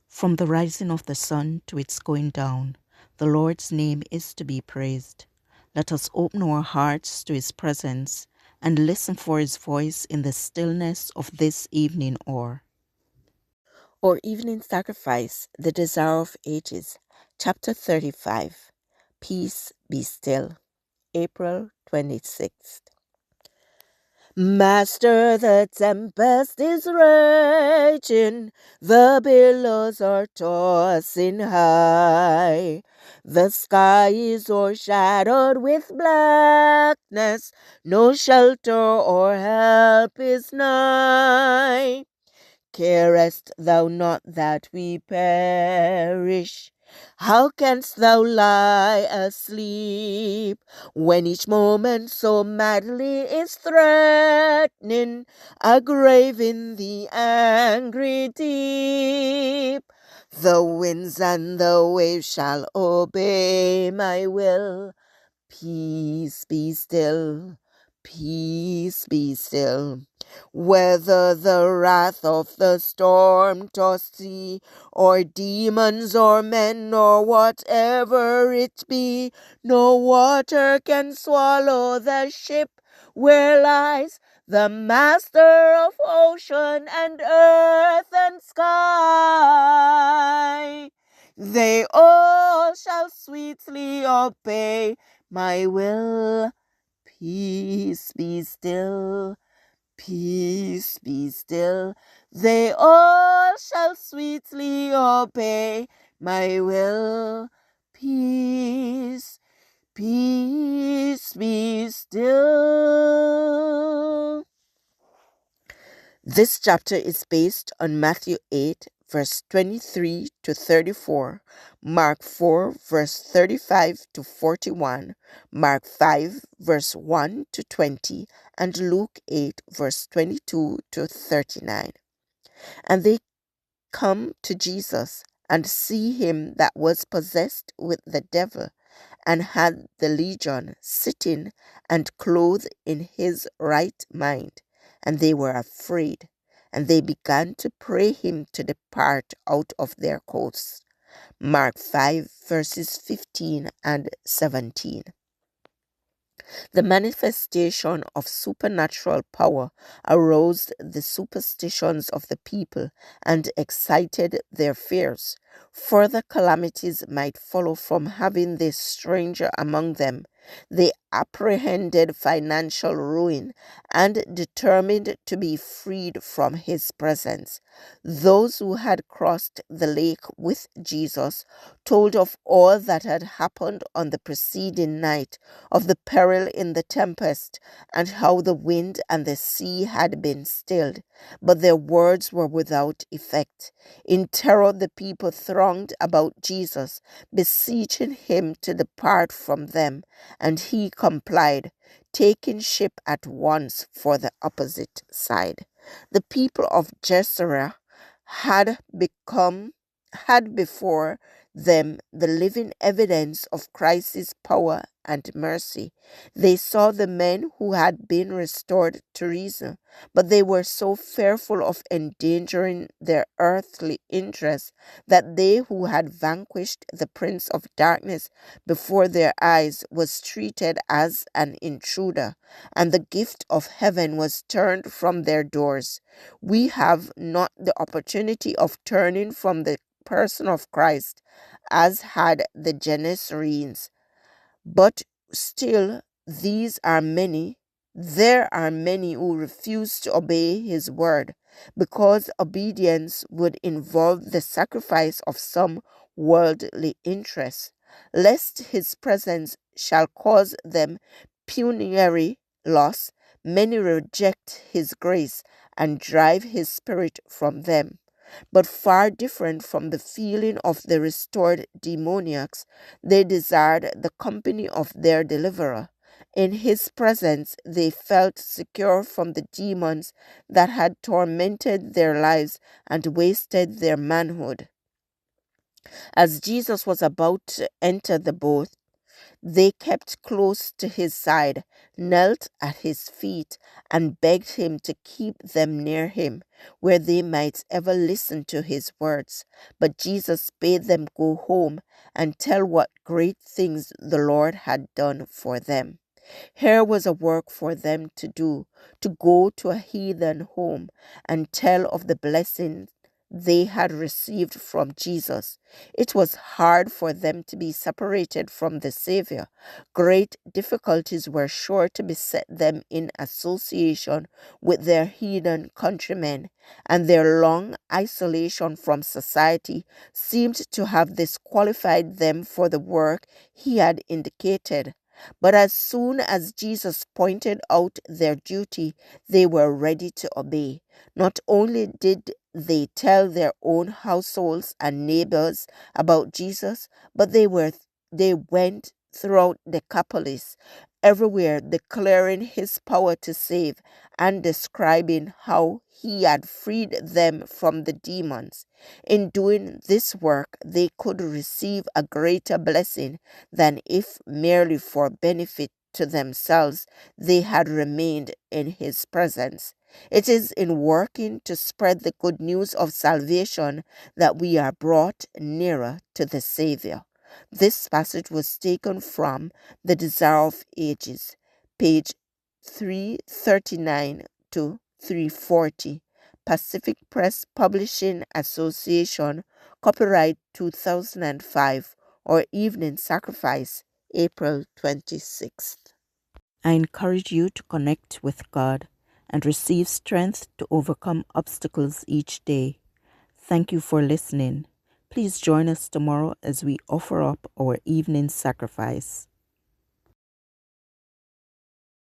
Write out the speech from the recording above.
From the rising of the sun to its going down, the Lord's name is to be praised. Let us open our hearts to his presence and listen for his voice in the stillness of this evening hour. Our evening sacrifice, the desire of ages, chapter 35. Peace be still. April 26th. Master, the tempest is raging, the billows are tossing high. The sky is o'ershadowed with blackness, no shelter or help is nigh. Carest thou not that we perish? How canst thou lie asleep when each moment so madly is threatening a grave in the angry deep? The winds and the waves shall obey my will. Peace be still, peace be still. Whether the wrath of the storm-tossed sea, or demons or men, or whatever it be, no water can swallow the ship where lies the master of ocean and earth and sky. They all shall sweetly obey my will. Peace be still, peace be still. They all shall sweetly obey my will. Peace, peace be still. This chapter is based on Matthew 8, verse 23 to 34, Mark 4, verse 35 to 41, Mark 5, verse 1 to 20, and Luke 8, verse 22 to 39. And they come to Jesus and see him that was possessed with the devil, and had the legion, sitting and clothed in his right mind. And they were afraid, and they began to pray him to depart out of their coasts. Mark 5, verses 15 and 17. The manifestation of supernatural power aroused the superstitions of the people and excited their fears. Further calamities might follow from having this stranger among them. They apprehended financial ruin and determined to be freed from his presence. Those who had crossed the lake with Jesus told of all that had happened on the preceding night, of the peril in the tempest, and how the wind and the sea had been stilled, but their words were without effect. In terror the people thronged about Jesus, beseeching him to depart from them, and he complied, taking ship at once for the opposite side. The people of Jezreel had before them the living evidence of Christ's power and mercy. They saw the men who had been restored to reason, but they were so fearful of endangering their earthly interests that they who had vanquished the prince of darkness before their eyes was treated as an intruder, and the gift of heaven was turned from their doors. We have not the opportunity of turning from the person of Christ, as had the Gennesarenes. But still, there are many who refuse to obey his word, because obedience would involve the sacrifice of some worldly interests, lest his presence shall cause them pecuniary loss. Many reject his grace and drive his spirit from them. But far different from the feeling of the restored demoniacs, they desired the company of their deliverer. In his presence they felt secure from the demons that had tormented their lives and wasted their manhood. As Jesus was about to enter the boat, They kept close to his side, knelt at his feet, and begged him to keep them near him, where they might ever listen to his words. But Jesus bade them go home and tell what great things the Lord had done for them. Here was a work for them to do, to go to a heathen home and tell of the blessing they had received from Jesus. It was hard for them to be separated from the Savior. Great difficulties were sure to beset them in association with their heathen countrymen, and their long isolation from society seemed to have disqualified them for the work he had indicated. But as soon as Jesus pointed out their duty, they were ready to obey. Not only did they tell their own households and neighbors about Jesus, but they went throughout Decapolis, everywhere declaring his power to save and describing how he had freed them from the demons. In doing this work, they could receive a greater blessing than if merely for benefit to themselves they had remained in his presence. It is in working to spread the good news of salvation that we are brought nearer to the Savior. This passage was taken from The Desire of Ages, page 339 to 340. Pacific Press Publishing Association, copyright 2005, or Evening Sacrifice, April 26th. I encourage you to connect with God and receive strength to overcome obstacles each day. Thank you for listening. Please join us tomorrow as we offer up our evening sacrifice.